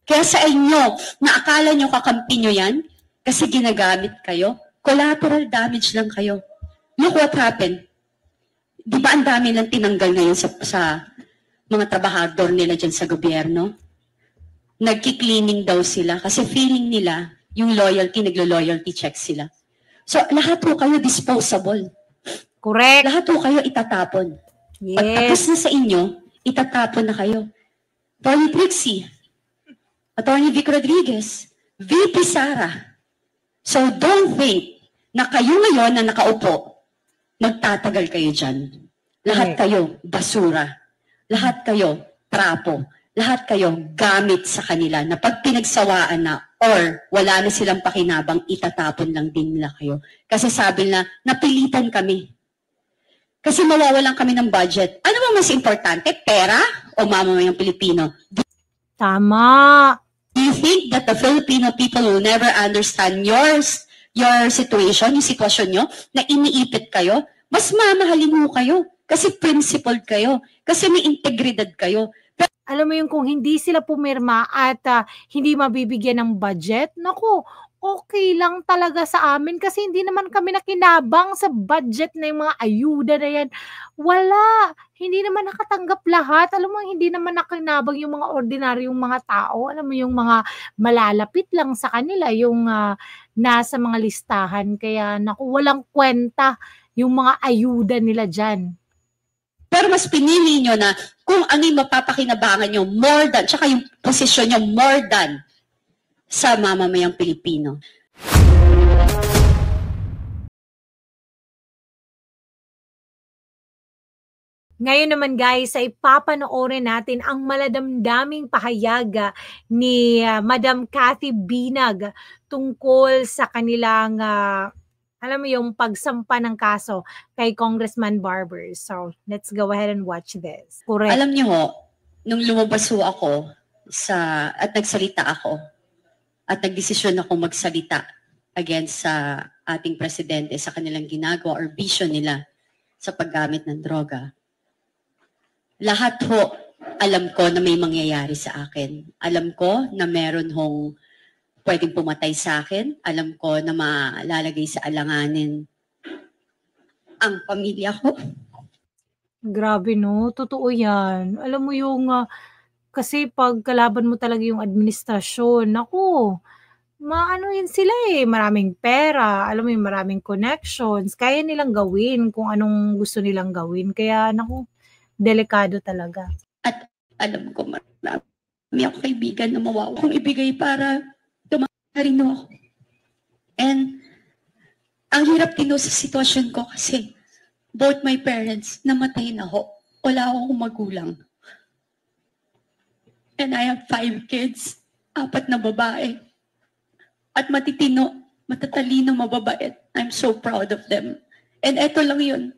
Kaya sa inyo, na akala nyo kakampi nyo yan, kasi ginagamit kayo, collateral damage lang kayo. Look what happened. Di ba ang dami lang tinanggal ngayon sa mga trabahador nila dyan sa gobyerno? Nagki-cleaning daw sila kasi feeling nila yung loyalty, naglo-loyalty check sila. So, lahat po kayo disposable. Correct. Lahat po kayo itatapon. Yes. Pag tapos na sa inyo, itatapon na kayo. Attorney Trixie, Attorney Vic Rodriguez, VP Sara. So don't think na kayo ngayon na nakaupo, magtatagal kayo dyan. Lahat kayo basura. Lahat kayo trapo. Lahat kayo gamit sa kanila na pag pinagsawaan na or wala na silang pakinabang, itatapon lang din nila kayo. Kasi sabi na, napilitan kami. Kasi mawawalan kami ng budget. Ano ba mas importante? Pera o mamamayang Pilipino? Tama. Do you think that the Filipino people will never understand your situation, yung sitwasyon nyo, na iniipit kayo? Mas mamahalin mo kayo. Kasi principled kayo. Kasi may integridad kayo. Alam mo yung kung hindi sila pumirma at hindi mabibigyan ng budget, naku, okay lang talaga sa amin kasi hindi naman kami nakinabang sa budget na yung mga ayuda na yan. Wala. Hindi naman nakatanggap lahat. Alam mo, hindi naman nakinabang yung mga ordinaryong mga tao. Alam mo, yung mga malalapit lang sa kanila, yung nasa mga listahan. Kaya naku, walang kwenta yung mga ayuda nila dyan. Pero mas pinili nyo na kung ano yung mapapakinabangan nyo more than, tsaka yung posisyon nyo more than sa mamamayang Pilipino. Ngayon naman guys, ay papanoorin natin ang maladamdaming pahayag ni Madam Cathy Binag tungkol sa kanilang alam mo yung pagsampa ng kaso kay Congressman Barber. So, let's go ahead and watch this. Correct. Alam niyo ho, nung lumabas ho ako at nagsalita ako at nagdesisyon ako magsalita against sa ating presidente sa kanilang ginagawa or vision nila sa paggamit ng droga. Lahat ho, alam ko na may mangyayari sa akin. Alam ko na meron hong pwedeng pumatay sa akin. Alam ko na malalagay sa alanganin ang pamilya ko. Grabe no, totoo yan. Alam mo yung, kasi pag kalaban mo talaga yung administrasyon, naku, maano yun sila maraming pera, alam mo yung maraming connections, kaya nilang gawin kung anong gusto nilang gawin. Kaya naku, delikado talaga. At alam ko marami ako kaibigan na mawawa kong ibigay para rin ako. And ang hirap din sa sitwasyon ko kasi both my parents namatay na ho. Wala akong magulang. And I have 5 kids, 4 na babae. At matitino, matatalino, mababait. I'm so proud of them. And eto lang yun.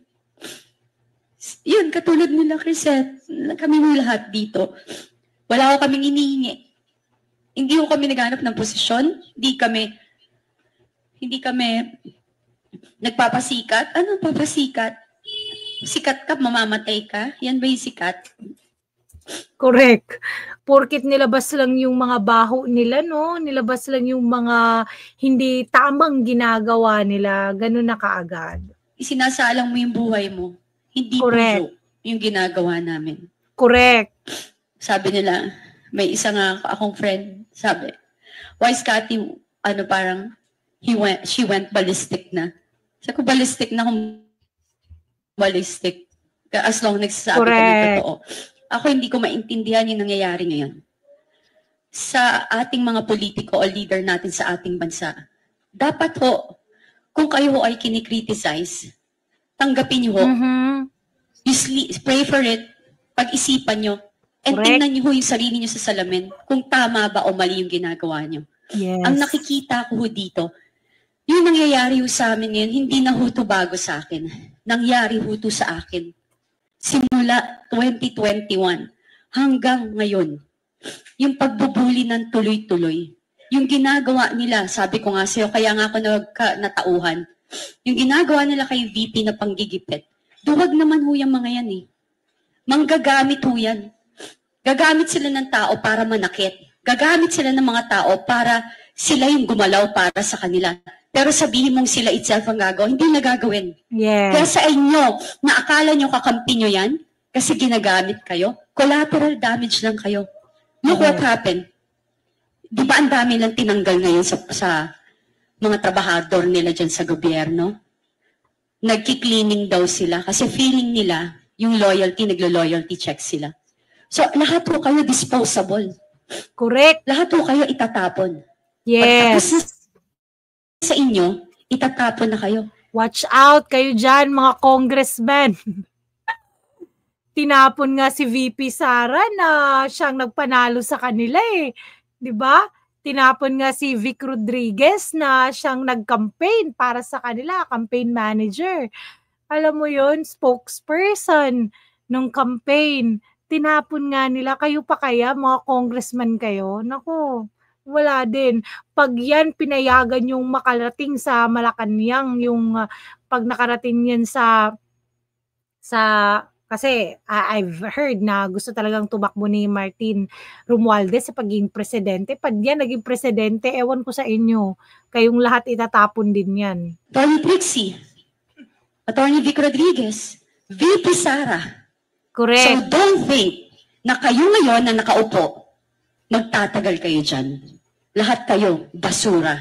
Yun, katulad nila, Crisette, kami mo lahat dito. Wala ko kaming inihingi. Hindi ko kami naghanap ng posisyon. Hindi kami nagpapasikat. Ano papasikat? Sikat ka, mamamatay ka? Yan ba yung sikat? Correct. Porkit nilabas lang yung mga baho nila, no? Nilabas lang yung mga hindi tamang ginagawa nila. Ganun na kaagad. Isinasalang mo yung buhay mo. Hindi Correct. puso yung ginagawa namin. Correct. Sabi nila, may isa nga akong friend, sabi, why is Cathy, parang, she went ballistic na. Sabi ko, ballistic na kung ballistic. As long nagsasabi ka ng totoo. Ako hindi ko maintindihan yung nangyayari ngayon. Sa ating mga politiko o leader natin sa ating bansa, dapat ho, kung kayo ho ay kinikriticize, tanggapin nyo ho. You pray for it, pag-isipan nyo, and tingnan nyo ho yung sarili nyo sa salamin kung tama ba o mali yung ginagawa nyo. Yes. Ang nakikita ko ho dito, yung nangyayari ho sa amin ngayon, hindi na ho to bago sa akin. Nangyari ho to sa akin. Simula 2021 hanggang ngayon, yung pagbubuli ng tuloy-tuloy, yung ginagawa nila, sabi ko nga sa'yo, kaya nga ako natauhan, yung ginagawa nila kay VP na panggigipit, duwag naman ho yung mga yan Manggagamit ho yan. Gagamit sila ng tao para manakit. Gagamit sila ng mga tao para sila yung gumalaw para sa kanila. Pero sabihin mong sila itself ang gagawin, hindi na gagawin. Kaya Yes. sa inyo, na akala nyo kakampi nyo yan, kasi ginagamit kayo, collateral damage lang kayo. Look what happened. Di ba ang dami lang tinanggal ngayon sa mga trabahador nila dyan sa gobyerno? Nagki-cleaning daw sila kasi feeling nila yung loyalty, naglo-loyalty check sila. So, lahat po kayo disposable. Correct. Lahat po kayo itatapon. Yes. Pagtapos sa inyo, itatapon na kayo. Watch out kayo dyan, mga congressmen. Tinapon nga si VP Sara na siyang nagpanalo sa kanila eh. 'Di ba? Tinapon nga si Vic Rodriguez na siyang nag-campaign para sa kanila, campaign manager. Alam mo yon, spokesperson ng campaign. Tinapon nga nila. Kayo pa kaya, mga congressman kayo? Naku, wala din. Pag yan pinayagan yung makarating sa Malacanang, yung pag nakarating yan sa kasi I've heard na gusto talagang tumakbo ni Martin Romualdez sa pagiging presidente. Pag yan naging presidente, ewan ko sa inyo, kayong lahat itatapon din yan. Attorney Trixie, Attorney Vic Rodriguez, VP Sara. So Correct. don't think na kayo ngayon na nakaupo, magtatagal kayo dyan. Lahat kayo basura.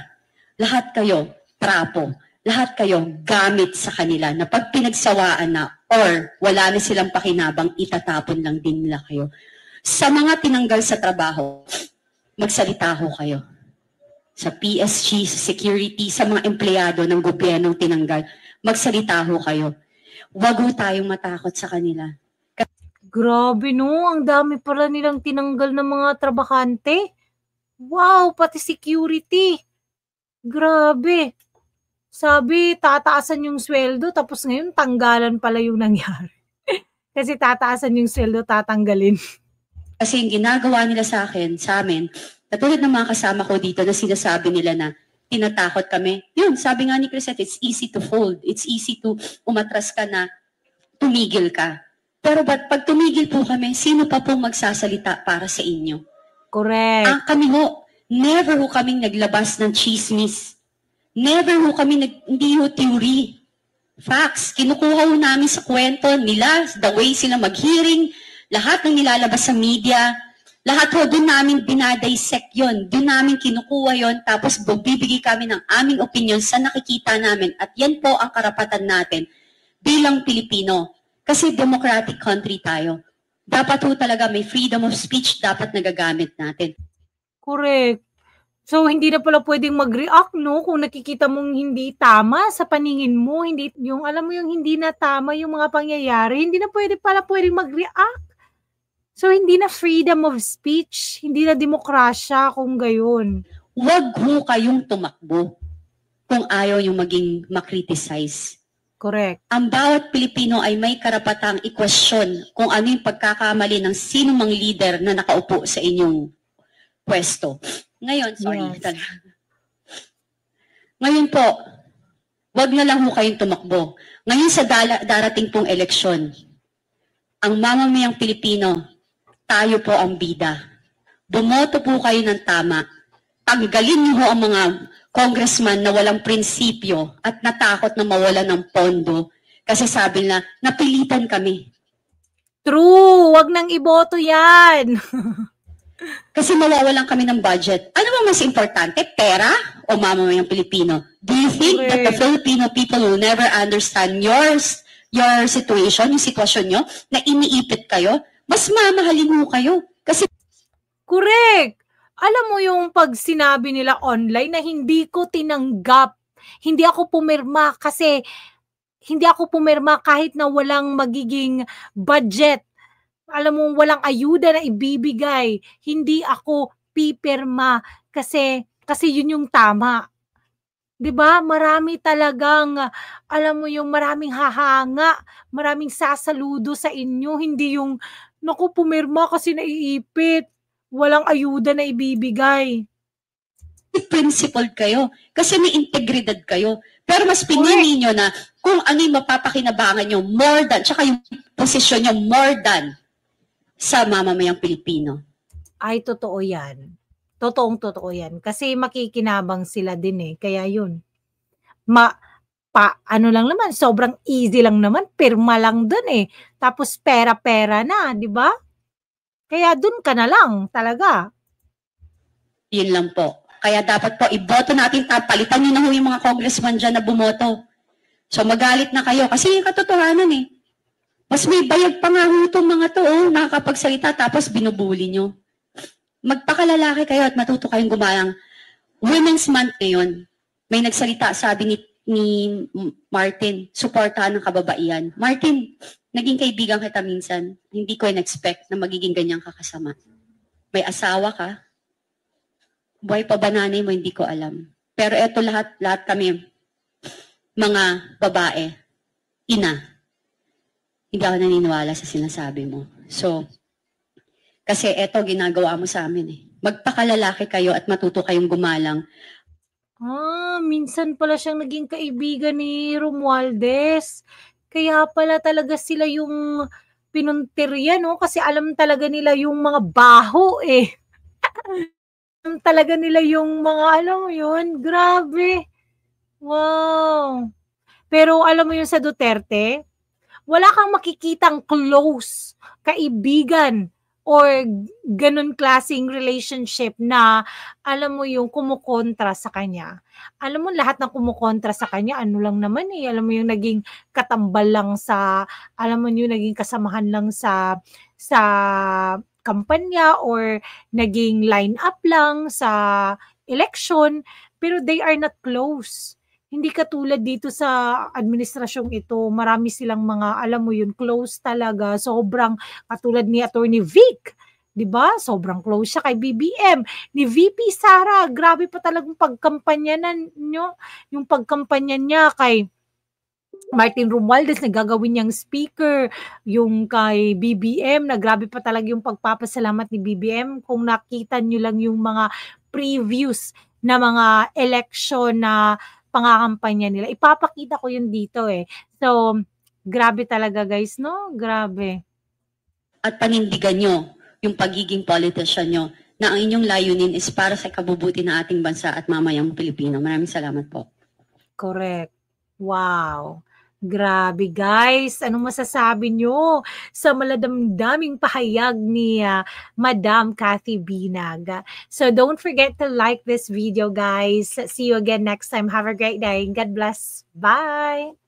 Lahat kayo trapo. Lahat kayo gamit sa kanila na pag pinagsawaan na or wala na silang pakinabang, itatapon lang din nila kayo. Sa mga tinanggal sa trabaho, magsalita ho kayo. Sa PSG, sa security, sa mga empleyado ng gobyernong tinanggal, magsalita ho kayo. Huwag ho tayong matakot sa kanila. Grabe no, ang dami pala nilang tinanggal ng mga trabahante. Wow, pati security. Grabe. Sabi, tataasan yung sweldo, tapos ngayon tanggalan pala yung nangyari. Kasi tataasan yung sweldo, tatanggalin. Kasi yung ginagawa nila sa akin, sa amin, katulad ng mga kasama ko dito na sinasabi nila na tinatakot kami. Yun, sabi nga ni Crisette, it's easy to fold. It's easy to umatras ka na tumigil ka. Pero pag tumigil po kami, sino pa pong magsasalita para sa inyo? Correct. Kami ho, never ho kaming naglabas ng chismis. Never ho kami, hindi ho theory. Facts. Kinukuha ho namin sa kwento nila, the way sila mag-hearing, lahat ng nilalabas sa media, lahat ho, doon namin binadissect yun. Doon namin kinukuha yun, tapos bibigay kami ng aming opinion sa nakikita namin. At yan po ang karapatan natin bilang Pilipino. Kasi democratic country tayo. Dapat ho talaga may freedom of speech, dapat nagagamit natin. Correct. So, hindi na pala pwedeng mag-react, no? Kung nakikita mong hindi tama sa paningin mo, hindi, yung, alam mo yung hindi na tama yung mga pangyayari, hindi na pwedeng mag-react. So, hindi na freedom of speech, hindi na demokrasya kung gayon. Huwag ho kayong tumakbo kung ayaw yung maging makriticize. Correct. Ang bawat Pilipino ay may karapatang i-question kung ano yung pagkakamali ng sino mang leader na nakaupo sa inyong pwesto. Ngayon, sorry. Yes. Ngayon po, wag na lang ho kayong tumakbo. Ngayon sa darating pong eleksyon, ang mamamayang Pilipino, tayo po ang bida. Bumoto po kayo ng tama. Tanggalin niyo ho ang mga congressman na walang prinsipyo at natakot na mawala ng pondo kasi sabi na, napilitan kami. True! Wag nang iboto yan! Kasi mawawalan kami ng budget. Ano ba mas importante? Pera o mamamayang Pilipino? Do you think that the Filipino people will never understand your situation, yung sitwasyon nyo, na iniipit kayo? Mas mamahalin mo kayo. Kasi Correct! Alam mo yung pag sinabi nila online na hindi ko tinanggap, hindi ako pumirma kasi hindi ako pumirma kahit na walang magiging budget. Alam mo, walang ayuda na ibibigay. Hindi ako pipirma kasi yun yung tama. 'Di ba? Marami talagang, alam mo yung maraming hahanga, maraming sasaludo sa inyo, hindi yung, naku, pumirma kasi naiipit. Walang ayuda na ibibigay. principled kayo. Kasi may integridad kayo. Pero mas pinili nyo na kung ano yung mapapakinabangan nyo more than, tsaka yung posisyon nyo more than sa mamamayang Pilipino. Ay, totoo yan. Totoong-totoo yan. Kasi makikinabang sila din, eh, kaya yun. Ano lang naman, sobrang easy lang naman, pirma lang dun, eh, tapos pera-pera na, 'di ba? Kaya dun ka na lang talaga. Yun lang po. Kaya dapat po iboto natin, palitan niyo na ho yung mga congressman dyan na bumoto. So magalit na kayo kasi yung katotohanan eh. Mas may bayag pa nga ho itong mga to, nakakapagsalita tapos binubuli nyo. Magpakalalaki kayo at matuto kayong gumayang. Women's Month ngayon, may nagsalita, sabi ni Martin, suportahan ng kababaihan. Martin, naging kaibigan kita minsan. Hindi ko in-expect na magiging ganyang kakasama. May asawa ka. Buhay pa ba nanay mo, hindi ko alam. Pero eto lahat kami, mga babae, ina. Hindi ako naniniwala sa sinasabi mo. So, kasi eto ginagawa mo sa amin eh. Magpakalalaki kayo at matuto kayong gumalang. Minsan pala siyang naging kaibigan ni Romualdez. Kaya pala talaga sila yung pinuntirya, no? Kasi alam talaga nila yung mga baho, eh. Alam talaga nila yung mga, alam mo yun, grabe. Wow. Pero alam mo yun sa Duterte, wala kang makikitang close kaibigan or ganun klaseng relationship na alam mo yung kumukontra sa kanya. Alam mo lahat ng kumukontra sa kanya, ano lang naman eh, alam mo yung naging katambal lang sa, alam mo yung naging kasamahan lang sa kampanya or naging line up lang sa election, pero they are not close. Hindi katulad dito sa administrasyong ito, marami silang mga, alam mo yun, close talaga. Sobrang katulad ni Attorney Vic, 'di ba? Sobrang close siya kay BBM. Ni VP Sara, grabe pa talagang pagkampanyanan nyo, yung pagkampanya niya kay Martin Romualdez na gagawin niyang speaker, yung kay BBM na grabe pa talaga yung pagpapasalamat ni BBM. Kung nakita niyo lang yung mga previews na mga election na pangakampanya nila, ipapakita ko yun dito eh. So, grabe talaga guys, no? Grabe. At panindigan nyo yung pagiging politician nyo na ang inyong layunin is para sa kabubuti ng ating bansa at mamayang Pilipino. Maraming salamat po. Correct. Wow. Grabe guys, anong masasabi nyo sa maladamdaming pahayag ni Madam Cathy Binag? So don't forget to like this video guys. See you again next time. Have a great day. God bless. Bye!